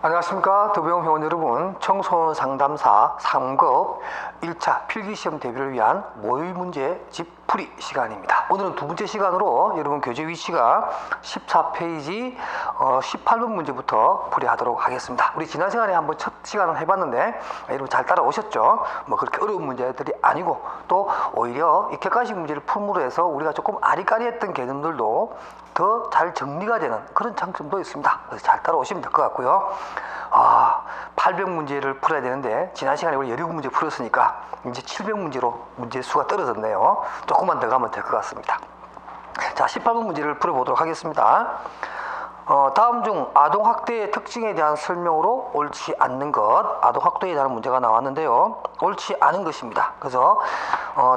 안녕하십니까. 더비용 회원 여러분, 청소년 상담사 3급 1차 필기시험 대비를 위한 모의문제 집풀이 시간입니다. 오늘은 두 번째 시간으로 여러분 교재 위치가 14페이지 18번 문제부터 풀이하도록 하겠습니다. 우리 지난 시간에 한번 첫 시간을 해봤는데 여러분 잘 따라오셨죠? 뭐 그렇게 어려운 문제들이 아니고 또 오히려 이 객관식 문제를 풀므로 해서 우리가 조금 아리까리했던 개념들도 더 잘 정리가 되는 그런 장점도 있습니다. 그래서 잘 따라오시면 될 것 같고요. 800문제를 풀어야 되는데 지난 시간에 우리 17문제 풀었으니까 이제 700문제로 문제 수가 떨어졌네요. 조금만 더 가면 될 것 같습니다. 자, 18번 문제를 풀어보도록 하겠습니다. 다음 중 아동학대의 특징에 대한 설명으로 옳지 않는 것, 아동학대에 대한 문제가 나왔는데요. 옳지 않은 것입니다. 그래서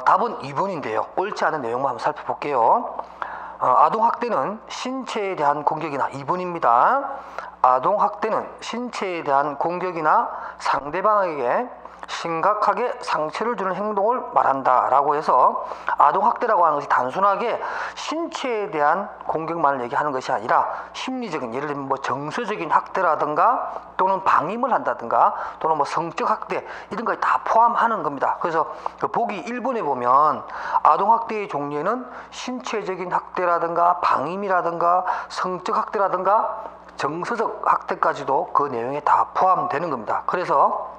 답은 2번인데요. 옳지 않은 내용만 한번 살펴볼게요. 아동학대는 신체에 대한 공격이나 2번입니다. 아동학대는 신체에 대한 공격이나 상대방에게 심각하게 상처를 주는 행동을 말한다 라고 해서 아동학대라고 하는 것이 단순하게 신체에 대한 공격만을 얘기하는 것이 아니라 심리적인, 예를 들면 뭐 정서적인 학대라든가 또는 방임을 한다든가 또는 뭐 성적 학대 이런 것이 다 포함하는 겁니다. 그래서 그 보기 1번에 보면 아동학대의 종류에는 신체적인 학대라든가 방임이라든가 성적 학대라든가 정서적 학대까지도 그 내용에 다 포함되는 겁니다. 그래서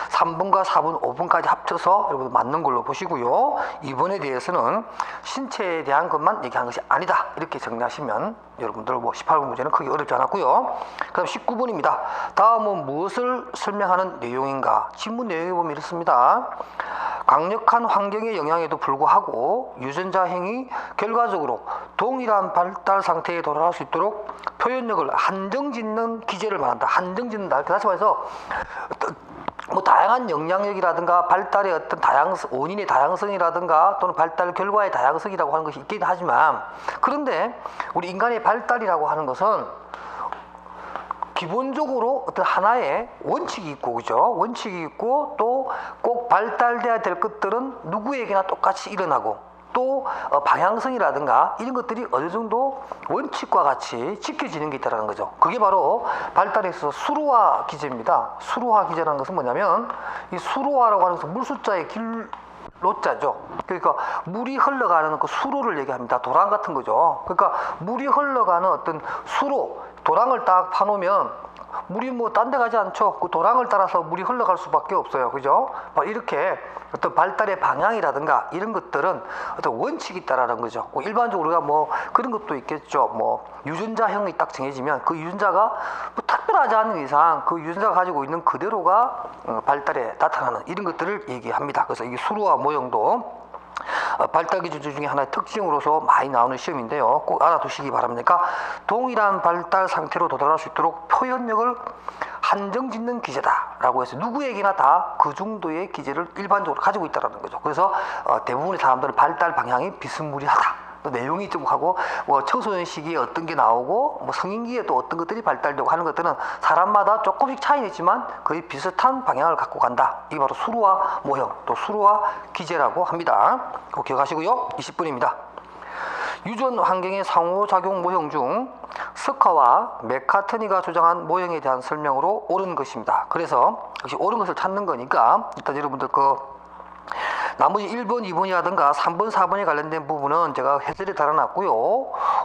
3번과 4번, 5번까지 합쳐서 여러분 맞는 걸로 보시고요. 2번에 대해서는 신체에 대한 것만 얘기한 것이 아니다. 이렇게 정리하시면 여러분들 뭐 18번 문제는 크게 어렵지 않았고요. 그다음 19번입니다. 다음은 무엇을 설명하는 내용인가? 질문 내용에 보면 이렇습니다. 강력한 환경의 영향에도 불구하고 유전자 행위 결과적으로 동일한 발달 상태에 돌아갈 수 있도록 표현력을 한정짓는 기제를 말한다. 한정짓는다. 다시 말해서 뭐 다양한 영향력이라든가 발달의 어떤 원인의 다양성이라든가 또는 발달 결과의 다양성이라고 하는 것이 있긴 하지만, 그런데 우리 인간의 발달이라고 하는 것은 기본적으로 어떤 하나의 원칙이 있고, 그죠? 원칙이 있고 또 꼭 발달돼야 될 것들은 누구에게나 똑같이 일어나고 또 방향성이라든가 이런 것들이 어느 정도 원칙과 같이 지켜지는 게 있다는 거죠. 그게 바로 발달에 있어서 수로화 기제입니다. 수로화 기제라는 것은 뭐냐면 이 수로화라고 하는 것은 물숫자의 길로자죠. 그러니까 물이 흘러가는 그 수로를 얘기합니다. 도랑 같은 거죠. 그러니까 물이 흘러가는 어떤 수로, 도랑을 딱 파놓으면 물이 뭐 딴 데 가지 않죠. 그 도랑을 따라서 물이 흘러갈 수밖에 없어요. 그죠? 이렇게 어떤 발달의 방향이라든가 이런 것들은 어떤 원칙이 있다라는 거죠. 일반적으로 우리가 뭐 그런 것도 있겠죠. 뭐 유전자형이 딱 정해지면 그 유전자가 뭐 특별하지 않은 이상 그 유전자가 가지고 있는 그대로가 발달에 나타나는 이런 것들을 얘기합니다. 그래서 이게 수로와 모형도 발달 기준 중에 하나의 특징으로서 많이 나오는 시험인데요. 꼭 알아두시기 바랍니다. 동일한 발달 상태로 도달할 수 있도록 표현력을 한정짓는 기제다라고 해서 누구에게나 다 그 정도의 기제를 일반적으로 가지고 있다는 거죠. 그래서 대부분의 사람들은 발달 방향이 비스무리하다. 또 내용이 좀 하고 뭐 청소년 시기에 어떤 게 나오고 뭐 성인기에 또 어떤 것들이 발달되고 하는 것들은 사람마다 조금씩 차이는 있지만 거의 비슷한 방향을 갖고 간다. 이게 바로 수로화 모형 또 수로화 기제라고 합니다. 그거 기억하시고요. 20분입니다. 유전 환경의 상호작용 모형 중 스카와 맥카트니가 주장한 모형에 대한 설명으로 옳은 것입니다. 그래서 역시 옳은 것을 찾는 거니까 일단 여러분들 나머지 1번, 2번이라든가 3번, 4번에 관련된 부분은 제가 해설에 달아놨고요.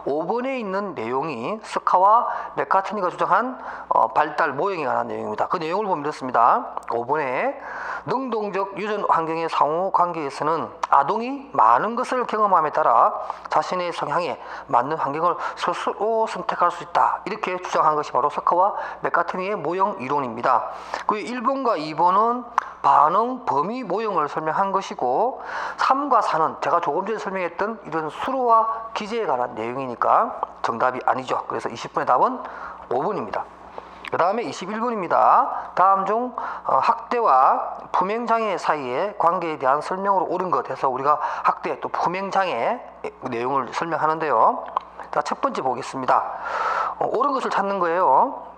5번에 있는 내용이 스카와 맥카트니가 주장한 발달 모형에 관한 내용입니다. 그 내용을 보면 이렇습니다. 5번에 능동적 유전 환경의 상호 관계에서는 아동이 많은 것을 경험함에 따라 자신의 성향에 맞는 환경을 스스로 선택할 수 있다. 이렇게 주장한 것이 바로 스카와 맥카트니의 모형 이론입니다. 그 1번과 2번은 반응 범위 모형을 설명한 것이고 3과 4는 제가 조금 전에 설명했던 이런 수로와 기제에 관한 내용이니까 정답이 아니죠. 그래서 20번의 답은 5번입니다. 그 다음에 21번입니다. 다음 중 학대와 품행장애 사이의 관계에 대한 설명으로 옳은 것 해서 우리가 학대 또 품행장애 내용을 설명하는데요. 자, 첫 번째 보겠습니다. 옳은 것을 찾는 거예요.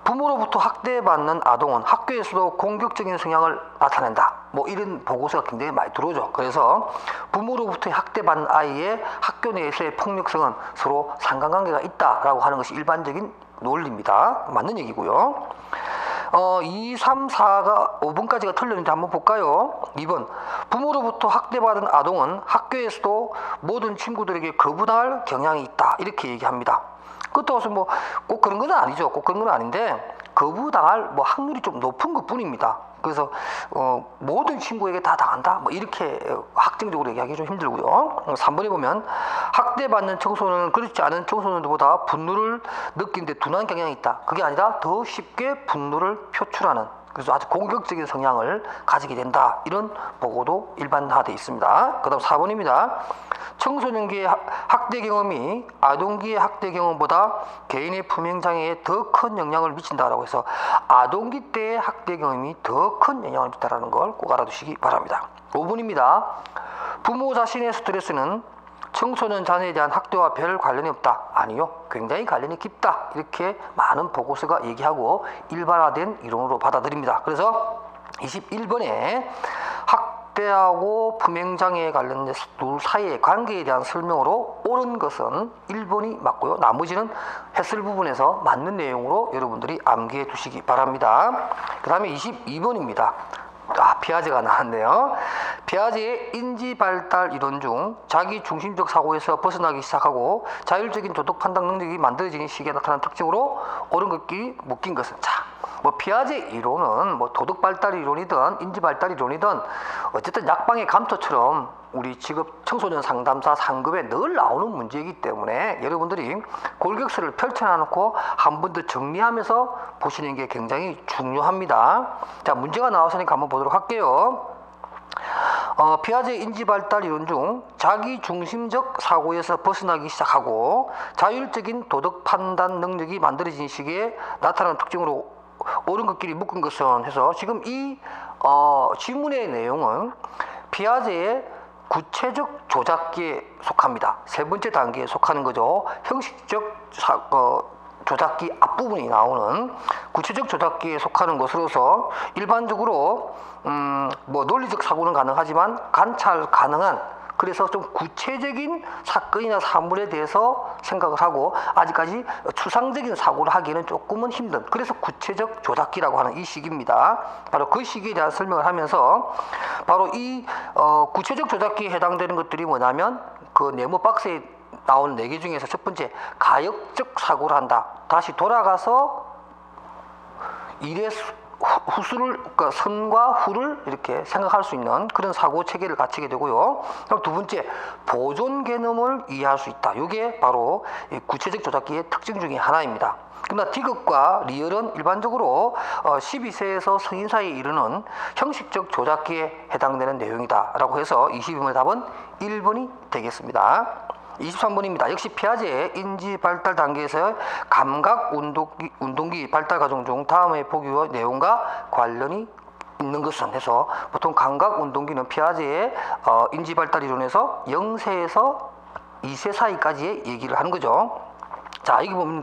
부모로부터 학대받는 아동은 학교에서도 공격적인 성향을 나타낸다. 뭐 이런 보고서가 굉장히 많이 들어오죠. 그래서 부모로부터 학대받는 아이의 학교 내에서의 폭력성은 서로 상관관계가 있다라고 하는 것이 일반적인 논리입니다. 맞는 얘기고요. 2, 3, 4가 5번까지가 틀렸는지 한번 볼까요? 2번, 부모로부터 학대받은 아동은 학교에서도 모든 친구들에게 거부당할 경향이 있다, 이렇게 얘기합니다. 그것도 뭐 꼭 그런 건 아니죠. 꼭 그런 건 아닌데 거부당할 뭐 확률이 좀 높은 것 뿐입니다. 그래서 모든 친구에게 다 당한다, 뭐 이렇게 확정적으로 얘기하기 좀 힘들고요. 3번에 보면 학대받는 청소년은 그렇지 않은 청소년들보다 분노를 느끼는데 둔한 경향이 있다. 그게 아니라 더 쉽게 분노를 표출하는, 그래서 아주 공격적인 성향을 가지게 된다, 이런 보고도 일반화되어 있습니다. 그 다음 4번입니다. 청소년기의 학대 경험이 아동기의 학대 경험보다 개인의 품행장애에 더 큰 영향을 미친다라고 해서 아동기 때의 학대 경험이 더 큰 영향을 미친다는 걸 꼭 알아두시기 바랍니다. 5번입니다. 부모 자신의 스트레스는 청소년 자녀에 대한 학대와 별 관련이 없다. 아니요, 굉장히 관련이 깊다. 이렇게 많은 보고서가 얘기하고 일반화된 이론으로 받아들입니다. 그래서 21번에 학대하고 품행장애에 관련된 둘 사이의 관계에 대한 설명으로 옳은 것은 1번이 맞고요. 나머지는 해설 부분에서 맞는 내용으로 여러분들이 암기해 두시기 바랍니다. 그 다음에 22번입니다. 피아제가 나왔네요. 피아제의 인지발달 이론 중 자기 중심적 사고에서 벗어나기 시작하고 자율적인 도덕 판단 능력이 만들어지는 시기에 나타나는 특징으로 옳은 것끼리 묶인 것은, 뭐 피아제 이론은 뭐 도덕 발달 이론이든 인지 발달 이론이든 어쨌든 약방의 감토처럼 우리 직업 청소년 상담사 상급에 늘 나오는 문제이기 때문에 여러분들이 골격수를 펼쳐놓고 한 번 더 정리하면서 보시는 게 굉장히 중요합니다. 자, 문제가 나왔으니까 한번 보도록 할게요. 피아제 인지발달 이론 중 자기 중심적 사고에서 벗어나기 시작하고 자율적인 도덕 판단 능력이 만들어진 시기에 나타나는 특징으로 옳은 것끼리 묶은 것은 해서, 지금 이 지문의 내용은 피아제의 구체적 조작기에 속합니다. 세 번째 단계에 속하는 거죠. 형식적 조작기 앞부분이 나오는 구체적 조작기에 속하는 것으로서 일반적으로 뭐 논리적 사고는 가능하지만 관찰 가능한, 그래서 좀 구체적인 사건이나 사물에 대해서 생각을 하고 아직까지 추상적인 사고를 하기에는 조금은 힘든, 그래서 구체적 조작기라고 하는 이 시기입니다. 바로 그 시기에 대한 설명을 하면서 바로 이 구체적 조작기에 해당되는 것들이 뭐냐면 그 네모 박스에 나오는 4개 중에서 첫 번째, 가역적 사고를 한다. 다시 돌아가서 일의 후수를, 그러니까 선과 후를 이렇게 생각할 수 있는 그런 사고 체계를 갖추게 되고요. 그럼 두 번째, 보존 개념을 이해할 수 있다. 이게 바로 구체적 조작기의 특징 중에 하나입니다. 그러나 디귿과 리얼은 일반적으로 12세에서 성인 사이에 이르는 형식적 조작기에 해당되는 내용이다 라고 해서 22번의 답은 1번이 되겠습니다. 23번입니다. 역시 피아제의 인지 발달 단계에서의 감각 운동기 발달 과정 중 다음의 보기와 내용과 관련이 있는 것은 해서, 보통 감각 운동기는 피아제의 인지 발달 이론에서 0세에서 2세 사이까지의 얘기를 하는 거죠. 자, 여기 보면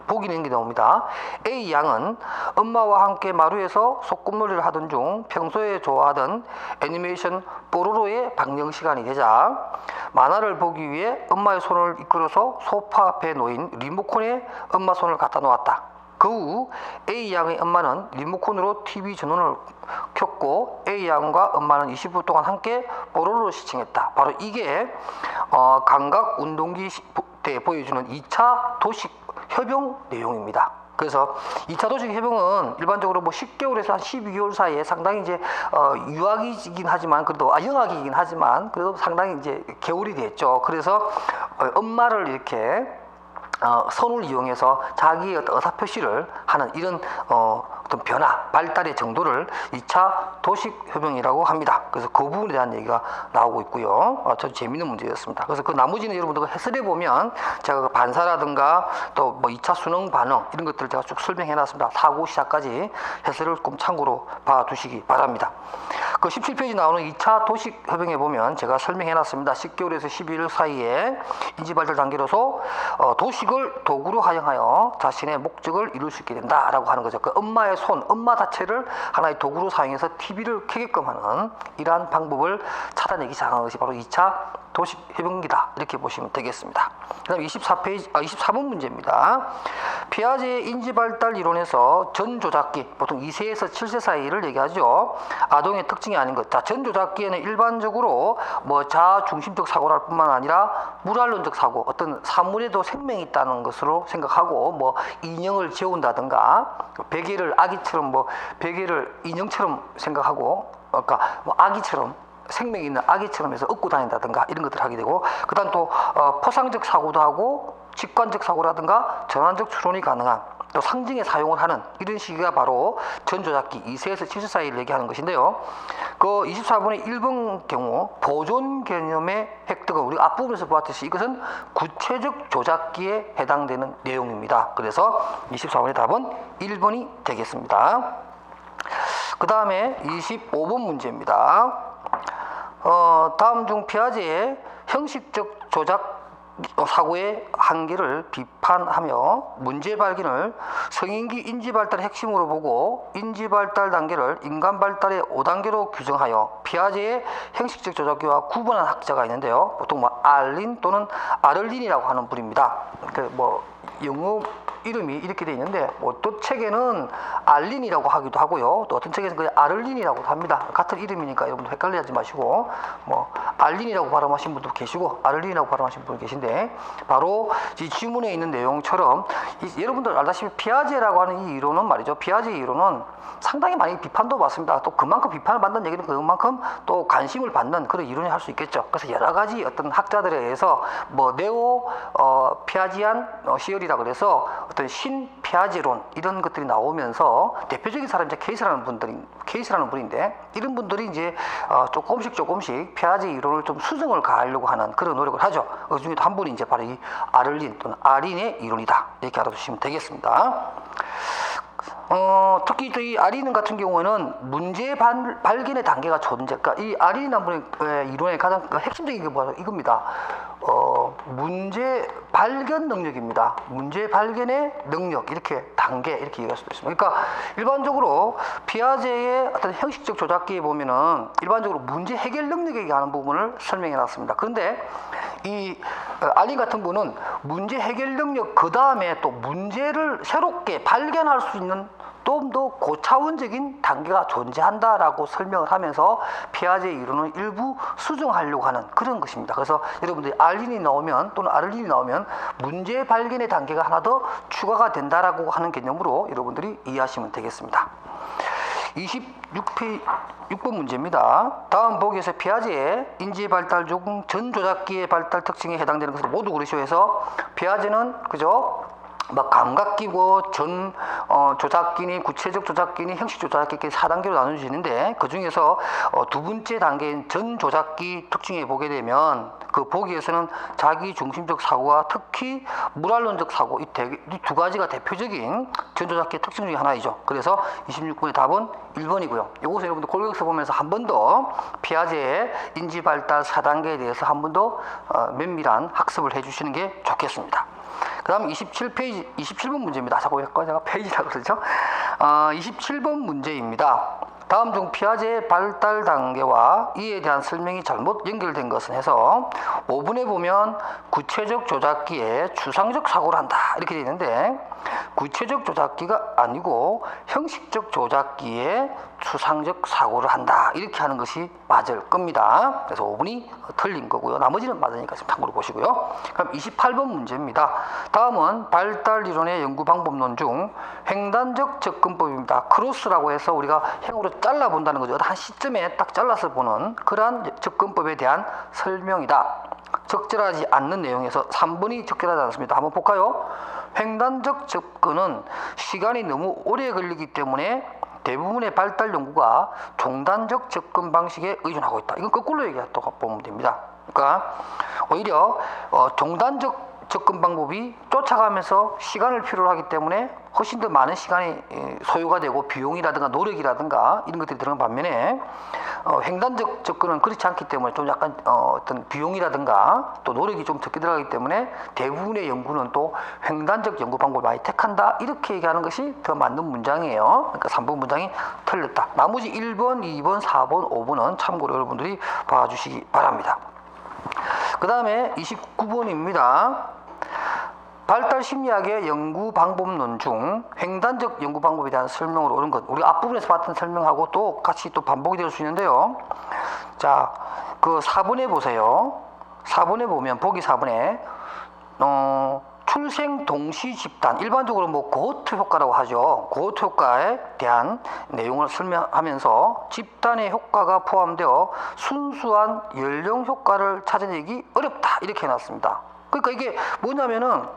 보기 있는 게 나옵니다. A 양은 엄마와 함께 마루에서 소꿉놀이를 하던 중 평소에 좋아하던 애니메이션 뽀로로의 방영 시간이 되자 만화를 보기 위해 엄마의 손을 이끌어서 소파 앞에 놓인 리모컨에 엄마 손을 갖다 놓았다. 그 후 A 양의 엄마는 리모컨으로 TV 전원을 켰고 A 양과 엄마는 20분 동안 함께 뽀로로를 시청했다. 바로 이게 감각 운동기 때 보여주는 2차 도식 협용 내용입니다. 그래서 2차 도식 협용은 일반적으로 뭐 10개월에서 한 12개월 사이에 상당히 이제 유아기이긴 하지만 그래도 영아기이긴 하지만 그래도 상당히 이제 개월이 됐죠. 그래서 엄마를 이렇게 선을 이용해서 자기의 어떤 의사표시를 하는 이런 어떤 변화, 발달의 정도를 2차 도식 협용이라고 합니다. 그래서 그 부분에 대한 얘기가 나오고 있고요. 아주 재미있는 문제였습니다. 그래서 그 나머지는 여러분들 해설해 보면 제가 그 반사라든가 또 뭐 2차 수능 반응 이런 것들을 제가 쭉 설명해 놨습니다. 사고 시작까지 해설을 꼭 참고로 봐 두시기 바랍니다. 그 17페이지 나오는 2차 도식협약에 보면 제가 설명해 놨습니다. 10개월에서 12일 사이에 인지발달 단계로서 도식을 도구로 활용하여 자신의 목적을 이룰 수 있게 된다라고 하는 거죠. 그 엄마의 손, 엄마 자체를 하나의 도구로 사용해서 TV를 켜게끔 하는 이러한 방법을 찾아내기 시작한 것이 바로 2차 도식협약이다. 이렇게 보시면 되겠습니다. 그 다음 24번 문제입니다. 피아제의 인지발달 이론에서 전조작기, 보통 2세에서 7세 사이를 얘기하죠. 아동의 특징이 아닌 것. 자, 전조작기에는 일반적으로 자중심적 사고랄 뿐만 아니라 무랄론적 사고, 어떤 사물에도 생명이 있다는 것으로 생각하고 인형을 재운다든가 베개를 아기처럼 베개를 인형처럼 생각하고 그러니까 아기처럼 생명이 있는 아기처럼 해서 업고 다닌다든가 이런 것들을 하게 되고, 그 다음 또 포상적 사고도 하고 직관적 사고라든가 전환적 추론이 가능한 또 상징에 사용을 하는 이런 시기가 바로 전조작기 2세에서 7세 사이를 얘기하는 것인데요. 그 24번의 1번 경우 보존 개념의 획득은 우리가 앞부분에서 보았듯이 이것은 구체적 조작기에 해당되는 내용입니다. 그래서 24번의 답은 1번이 되겠습니다. 그 다음에 25번 문제입니다. 다음 중 피아제의 형식적 조작 사고의 한계를 비판하며 문제 발견을 성인기 인지발달의 핵심으로 보고 인지발달 단계를 인간 발달의 5단계로 규정하여 피아제의 형식적 조작기와 구분한 학자가 있는데요. 보통 알린 또는 아를린이라고 하는 분입니다. 영어 이름이 이렇게 되어 있는데 어떤 책에는 알린이라고 하기도 하고요. 또 어떤 책에는 그냥 아를린이라고 합니다. 같은 이름이니까 여러분들 헷갈리지 마시고 알린이라고 발음하신 분도 계시고 아를린이라고 발음하신 분도 계신데 바로 이 지문에 있는 내용처럼 여러분들 알다시피 피아제라고 하는 이 이론은 말이죠. 피아제 이론은 상당히 많이 비판도 받습니다. 또 그만큼 비판을 받는 얘기는 그만큼 또 관심을 받는 그런 이론이 할 수 있겠죠. 그래서 여러 가지 어떤 학자들에 의해서 네오 피아지안 시열이라 그래서 어떤 신 피아제론 이런 것들이 나오면서 대표적인 사람이 이제 케이스라는 분인데 이런 분들이 이제 조금씩 피아제 이론을 좀 수정을 가하려고 하는 그런 노력을 하죠. 그 중에도 한 분이 이제 바로 이 아를린 또는 아린의 이론이다. 이렇게 알아두시면 되겠습니다. 특히 이 아린 같은 경우에는 문제 발견의 단계가 존재. 그러니까 이 아린이라는 분의 이론의 가장 핵심적인 게 뭐냐 이겁니다. 문제 발견 능력입니다. 문제 발견의 능력 이렇게 단계 이렇게 얘기할 수도 있습니다. 그러니까 일반적으로 피아제의 어떤 형식적 조작기에 보면은 일반적으로 문제 해결 능력에 의한 부분을 설명해 놨습니다. 그런데 이 알린 같은 분은 문제 해결 능력 그 다음에 또 문제를 새롭게 발견할 수 있는 좀 더 고차원적인 단계가 존재한다라고 설명을 하면서 피아제 이론을 일부 수정하려고 하는 그런 것입니다. 그래서 여러분들이 알린이 나오면 또는 아를린이 나오면 문제 발견의 단계가 하나 더 추가가 된다라고 하는 개념으로 여러분들이 이해하시면 되겠습니다. 26번 문제입니다. 다음 보기에서 피아제의 인지 발달 중 전조작기의 발달 특징에 해당되는 것을 모두 고르시오해서 피아제는 그죠? 감각기고 조작기니 구체적 조작기니 형식 조작기 이렇게 4단계로 나눠지는데 그 중에서 두 번째 단계인 전조작기 특징에 보게 되면 그 보기에서는 자기 중심적 사고와 특히 무랄론적 사고 이 두 가지가 대표적인 전조작기의 특징 중에 하나이죠. 그래서 26번의 답은 1번이고요. 이것을 여러분들 골격서 보면서 한 번 더 피아제의 인지발달 4단계에 대해서 한 번 더 면밀한 학습을 해주시는 게 좋겠습니다. 그 다음 27번 문제입니다. 자꾸 제가 페이지라고 그러죠. 27번 문제입니다. 다음 중 피아제의 발달 단계와 이에 대한 설명이 잘못 연결된 것은 해서 5번에 보면 구체적 조작기에 추상적 사고를 한다 이렇게 되어 있는데 구체적 조작기가 아니고 형식적 조작기에 추상적 사고를 한다 이렇게 하는 것이 맞을 겁니다. 그래서 5번이 틀린 거고요. 나머지는 맞으니까 좀 참고로 보시고요. 그럼 28번 문제입니다. 다음은 발달 이론의 연구 방법론 중 횡단적 접근법입니다. 크로스라고 해서 우리가 행으로 잘라 본다는 거죠. 한 시점에 딱 잘라서 보는 그러한 접근법에 대한 설명이다. 적절하지 않는 내용에서 3번이 적절하지 않습니다. 한번 볼까요? 횡단적 접근은 시간이 너무 오래 걸리기 때문에 대부분의 발달 연구가 종단적 접근 방식에 의존하고 있다. 이건 거꾸로 얘기했다고 보면 됩니다. 그러니까 오히려 종단적 접근 방법이 쫓아가면서 시간을 필요로 하기 때문에 훨씬 더 많은 시간이 소요가 되고 비용이라든가 노력이라든가 이런 것들이 들어간 반면에 횡단적 접근은 그렇지 않기 때문에 좀 약간 어떤 비용이라든가 또 노력이 좀 적게 들어가기 때문에 대부분의 연구는 또 횡단적 연구 방법을 많이 택한다 이렇게 얘기하는 것이 더 맞는 문장이에요. 그러니까 3번 문장이 틀렸다. 나머지 1번, 2번, 4번, 5번은 참고로 여러분들이 봐주시기 바랍니다. 그 다음에 29번입니다. 발달 심리학의 연구 방법론 중 횡단적 연구 방법에 대한 설명으로 옳은 것. 우리 앞부분에서 봤던 설명하고 똑같이 또 반복이 될 수 있는데요. 자, 그 4번에 보세요. 4번에 보면 보기 4번에 출생 동시 집단, 일반적으로 뭐 고호트 효과라고 하죠. 고호트 효과에 대한 내용을 설명하면서 집단의 효과가 포함되어 순수한 연령 효과를 찾아내기 어렵다 이렇게 해놨습니다. 그러니까 이게 뭐냐면은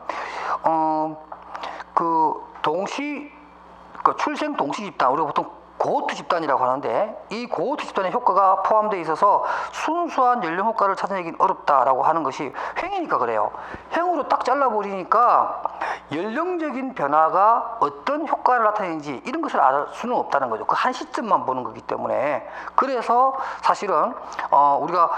출생 동시 집단, 우리가 보통 고호트 집단이라고 하는데 이 고호트 집단의 효과가 포함되어 있어서 순수한 연령 효과를 찾아내긴 어렵다라고 하는 것이 횡이니까 그래요. 횡으로 딱 잘라버리니까 연령적인 변화가 어떤 효과를 나타내는지 이런 것을 알 수는 없다는 거죠. 그 한 시점만 보는 거기 때문에. 그래서 사실은 우리가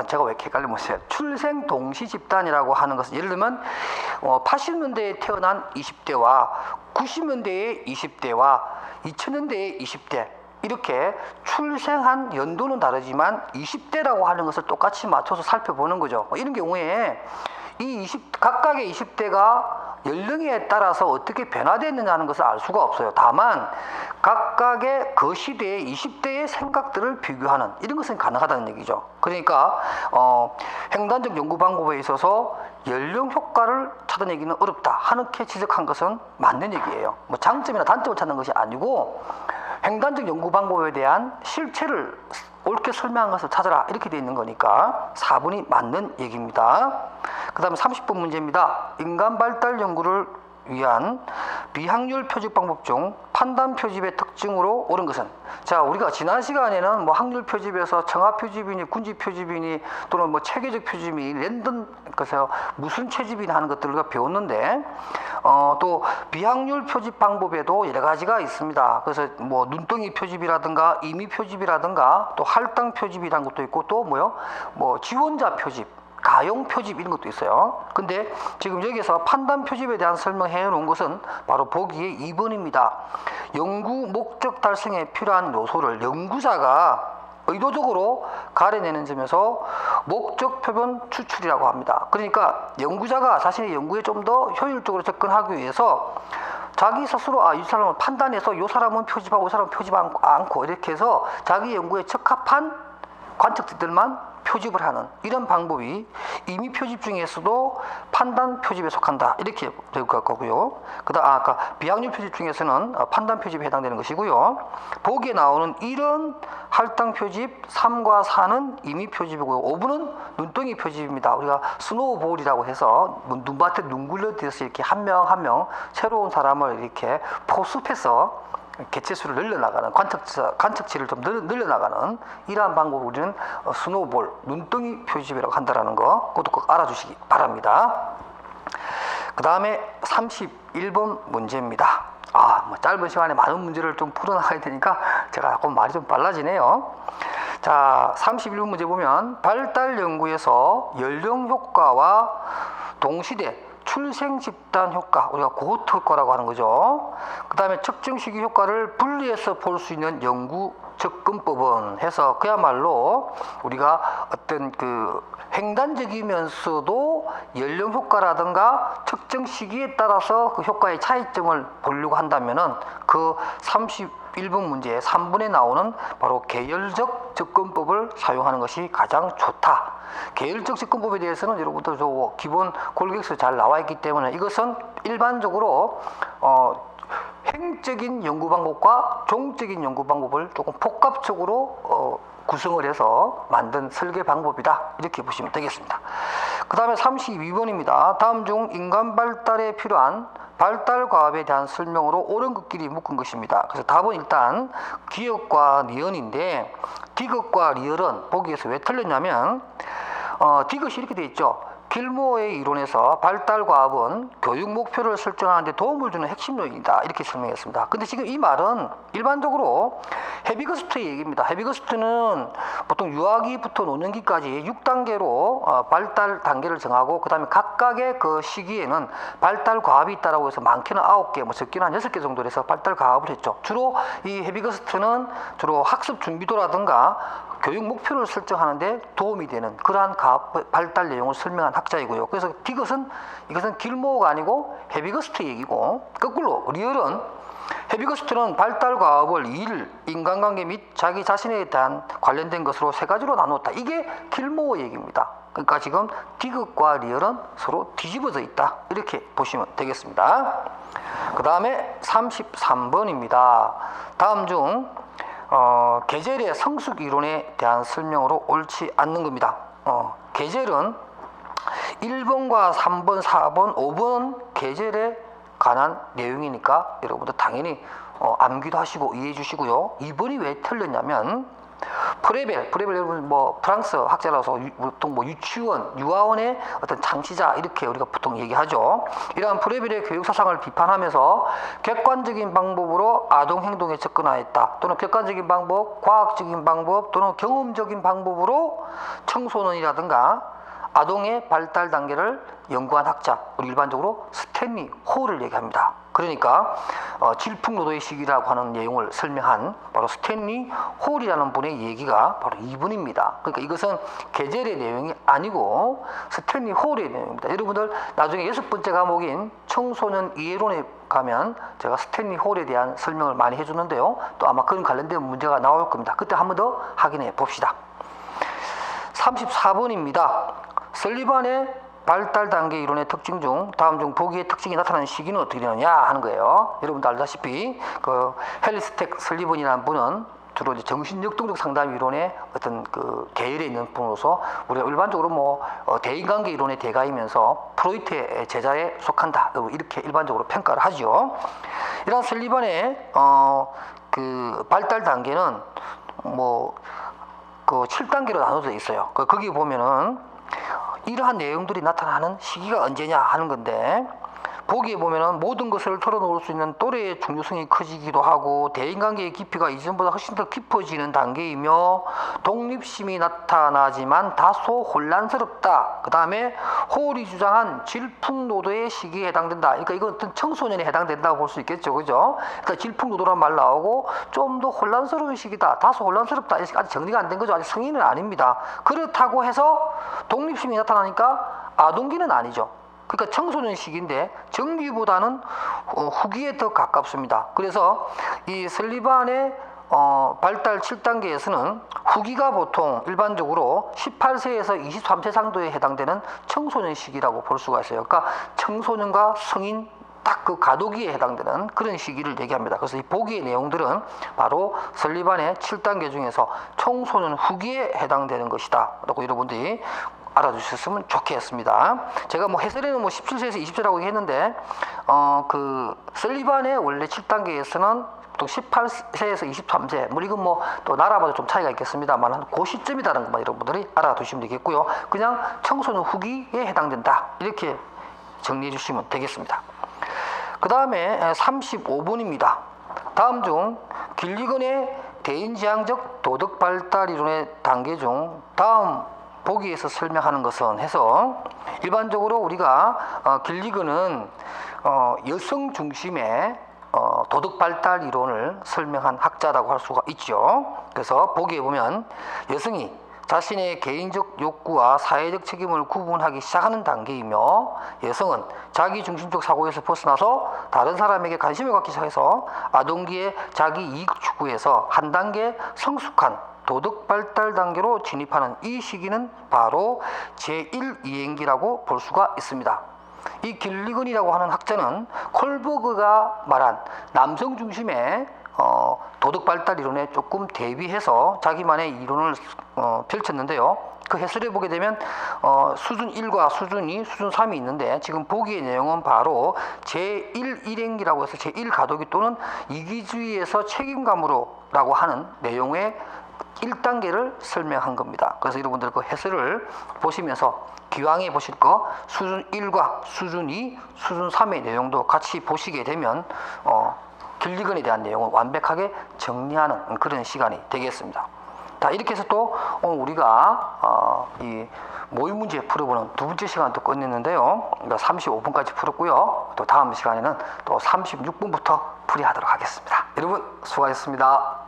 제가 왜 이렇게 헷갈리면서요. 출생 동시 집단이라고 하는 것은 예를 들면 80년대에 태어난 20대와 90년대의 20대와 2000년대의 20대 이렇게 출생한 연도는 다르지만 20대라고 하는 것을 똑같이 맞춰서 살펴보는 거죠. 이런 경우에 각각의 20대가 연령에 따라서 어떻게 변화됐느냐 하는 것을 알 수가 없어요. 다만 각각의 그 시대의 20대의 생각들을 비교하는 이런 것은 가능하다는 얘기죠. 그러니까 횡단적 연구 방법에 있어서 연령 효과를 찾아내기는 어렵다 하는게 지적한 것은 맞는 얘기예요. 뭐 장점이나 단점을 찾는 것이 아니고 횡단적 연구 방법에 대한 실체를 옳게 설명한 것을 찾아라 이렇게 되어 있는 거니까 4번이 맞는 얘기입니다. 그 다음에 30번 문제입니다. 인간 발달 연구를 위한 비확률 표집 방법 중 판단 표집의 특징으로 옳은 것은? 자, 우리가 지난 시간에는 뭐 확률 표집에서 청합 표집이니 군집 표집이니 또는 뭐 체계적 표집이 랜덤 그래서 무슨 채집이나 하는 것들을 우리가 배웠는데 또 비확률 표집 방법에도 여러 가지가 있습니다. 그래서 뭐 눈덩이 표집이라든가 임의 표집이라든가 또 할당 표집이라는 것도 있고 또 뭐 지원자 표집, 가용 표집 이런 것도 있어요. 근데 지금 여기서 판단 표집에 대한 설명해 놓은 것은 바로 보기에 2번입니다. 연구 목적 달성에 필요한 요소를 연구자가 의도적으로 가려내는 점에서 목적 표본 추출이라고 합니다. 그러니까 연구자가 자신의 연구에 좀 더 효율적으로 접근하기 위해서 자기 스스로 이 사람을 판단해서 이 사람은 표집하고 이 사람은 표집 않고 이렇게 해서 자기 연구에 적합한 관측들만 표집을 하는 이런 방법이 임의 표집 중에서도 판단 표집에 속한다 이렇게 될 거고요. 그다음 아까 비확률 표집 중에서는 판단 표집에 해당되는 것이고요. 보기에 나오는 1은 할당 표집, 3과 4는 임의 표집이고요. 5번은 눈덩이 표집입니다. 우리가 스노우볼이라고 해서 눈밭에 눈 굴려대서 이렇게 한 명 한 명 새로운 사람을 이렇게 포섭해서 개체수를 늘려나가는 관측치를 좀 늘려나가는 이러한 방법을 우리는 스노우볼, 눈덩이 표집이라고 한다는 거 그것도 꼭 알아주시기 바랍니다. 그 다음에 31번 문제입니다. 뭐 짧은 시간에 많은 문제를 좀 풀어나가야 되니까 제가 조금 말이 좀 빨라지네요. 자, 31번 문제 보면 발달 연구에서 연령 효과와 동시대 출생 집단 효과, 우리가 고호트 효과라고 하는 거죠. 그 다음에 측정 시기 효과를 분리해서 볼 수 있는 연구 접근법은 해서 그야말로 우리가 어떤 횡단적이면서도 연령 효과라든가 측정 시기에 따라서 그 효과의 차이점을 보려고 한다면은 그 31번 문제 3번에 나오는 바로 계열적 접근법을 사용하는 것이 가장 좋다. 계열적 접근법에 대해서는 여러분들 기본 골격에서 잘 나와 있기 때문에 이것은 일반적으로 횡적인 연구 방법과 종적인 연구 방법을 조금 복합적으로 구성을 해서 만든 설계 방법이다 이렇게 보시면 되겠습니다. 그 다음에 32번입니다. 다음 중 인간 발달에 필요한 발달 과업에 대한 설명으로 옳은 것끼리 묶은 것입니다. 그래서 답은 일단 기억과 리언인데 디귿과 리얼은 보기에서 왜 틀렸냐면 디귿이 이렇게 되어 있죠. 길모어의 이론에서 발달 과업은 교육 목표를 설정하는 데 도움을 주는 핵심 요인이다. 이렇게 설명했습니다. 근데 지금 이 말은 일반적으로 헤비거스트의 얘기입니다. 헤비거스트는 보통 유아기부터 노년기까지 6단계로 발달 단계를 정하고 그 다음에 각각의 그 시기에는 발달 과업이 있다라고 해서 많게는 9개, 뭐 적게는 한 6개 정도 해서 발달 과업을 했죠. 주로 이 헤비거스트는 주로 학습 준비도라든가 교육 목표를 설정하는데 도움이 되는 그러한 발달 내용을 설명한 학자이고요. 그래서 이것은 길모어가 아니고 헤비거스트 얘기고, 거꾸로 리얼은 헤비거스트는 발달 과업을 일, 인간관계 및 자기 자신에 대한 관련된 것으로 세 가지로 나누었다. 이게 길모어 얘기입니다. 그러니까 지금 디귿과 리얼은 서로 뒤집어져 있다. 이렇게 보시면 되겠습니다. 그 다음에 33번입니다. 다음 중 계절의 성숙 이론에 대한 설명으로 옳지 않는 겁니다. 계절은 1번과 3번, 4번, 5번 계절에 관한 내용이니까 여러분들 당연히 암기도 하시고 이해해 주시고요. 2번이 왜 틀렸냐면 프레벨 여러분 뭐 프랑스 학자라서 보통 뭐 유치원, 유아원의 어떤 창시자 이렇게 우리가 보통 얘기하죠. 이러한 프레벨의 교육 사상을 비판하면서 객관적인 방법으로 아동 행동에 접근하였다. 또는 객관적인 방법, 과학적인 방법 또는 경험적인 방법으로 청소년이라든가 아동의 발달 단계를 연구한 학자, 우리 일반적으로 스탠리 홀을 얘기합니다. 그러니까 질풍노도의 시기라고 하는 내용을 설명한 바로 스탠리 홀이라는 분의 얘기가 바로 2번입니다. 그러니까 이것은 계절의 내용이 아니고 스탠리 홀의 내용입니다. 여러분들 나중에 6번째 과목인 청소년 이해론에 가면 제가 스탠리 홀에 대한 설명을 많이 해주는데요. 또 아마 그런 관련된 문제가 나올 겁니다. 그때 한 번 더 확인해 봅시다. 34번입니다. 설리반의 발달 단계 이론의 특징 중 다음 중 보기의 특징이 나타나는 시기는 어떻게 되느냐 하는 거예요. 여러분도 알다시피 그 헬리스텍 설리반이라는 분은 주로 이제 정신역동적 상담 이론의 어떤 그 계열에 있는 분으로서 우리가 일반적으로 뭐 대인관계 이론의 대가이면서 프로이트의 제자에 속한다 이렇게 일반적으로 평가를 하죠. 이런 설리반의 그 발달 단계는 뭐 그 7단계로 나눠져 있어요. 거기 보면은 이러한 내용들이 나타나는 시기가 언제냐 하는 건데, 보기에 보면은 모든 것을 털어놓을 수 있는 또래의 중요성이 커지기도 하고 대인관계의 깊이가 이전보다 훨씬 더 깊어지는 단계이며 독립심이 나타나지만 다소 혼란스럽다. 그 다음에 홀이 주장한 질풍노도의 시기에 해당된다. 그러니까 이건 어떤 청소년에 해당된다고 볼 수 있겠죠. 그죠? 그러니까 질풍노도란 말 나오고 좀 더 혼란스러운 시기다. 다소 혼란스럽다. 아직 정리가 안 된 거죠. 아직 성인은 아닙니다. 그렇다고 해서 독립심이 나타나니까 아동기는 아니죠. 그러니까 청소년 시기인데 정기보다는 후기에 더 가깝습니다. 그래서 이 설리반의 발달 7단계에서는 후기가 보통 일반적으로 18세에서 23세 정도에 해당되는 청소년 시기라고 볼 수가 있어요. 그러니까 청소년과 성인 딱 그 과도기에 해당되는 그런 시기를 얘기합니다. 그래서 이 보기의 내용들은 바로 설리반의 7단계 중에서 청소년 후기에 해당되는 것이다 라고 여러분들이 알아주셨으면 좋겠습니다. 제가 뭐 해설에는 뭐 17세에서 20세라고 했는데 그 설리반의 원래 7단계에서는 보통 18세에서 23세 뭐 이건 뭐 또 나라마다 좀 차이가 있겠습니다만 그 시점이라는 것만 여러분들이 알아두시면 되겠고요. 그냥 청소년 후기에 해당된다 이렇게 정리해 주시면 되겠습니다. 그 다음에 35번입니다. 다음 중 길리건의 대인지향적 도덕 발달 이론의 단계 중 다음 보기에서 설명하는 것은 해서 일반적으로 우리가 길리건은 여성 중심의 도덕 발달 이론을 설명한 학자라고 할 수가 있죠. 그래서 보기에 보면 여성이 자신의 개인적 욕구와 사회적 책임을 구분하기 시작하는 단계이며 여성은 자기중심적 사고에서 벗어나서 다른 사람에게 관심을 갖기 시작해서 아동기의 자기 이익 추구에서 한 단계 성숙한 도덕 발달 단계로 진입하는 이 시기는 바로 제1이행기라고 볼 수가 있습니다. 이 길리건이라고 하는 학자는 콜버그가 말한 남성 중심의 도덕 발달 이론에 조금 대비해서 자기만의 이론을 펼쳤는데요. 그 해설해 보게 되면 수준 1과 수준 2, 수준 3이 있는데 지금 보기의 내용은 바로 제1 일행기라고 해서 제1 가독이 또는 이기주의에서 책임감으로 라고 하는 내용의 1단계를 설명한 겁니다. 그래서 여러분들 그 해설을 보시면서 기왕에 보실 거 수준 1과 수준 2, 수준 3의 내용도 같이 보시게 되면 길리건에 대한 내용을 완벽하게 정리하는 그런 시간이 되겠습니다. 자, 이렇게 해서 또 오늘 우리가 이 모의 문제 풀어보는 두 번째 시간도 끝냈는데요. 35분까지 풀었고요. 또 다음 시간에는 또 36분부터 풀이하도록 하겠습니다. 여러분 수고하셨습니다.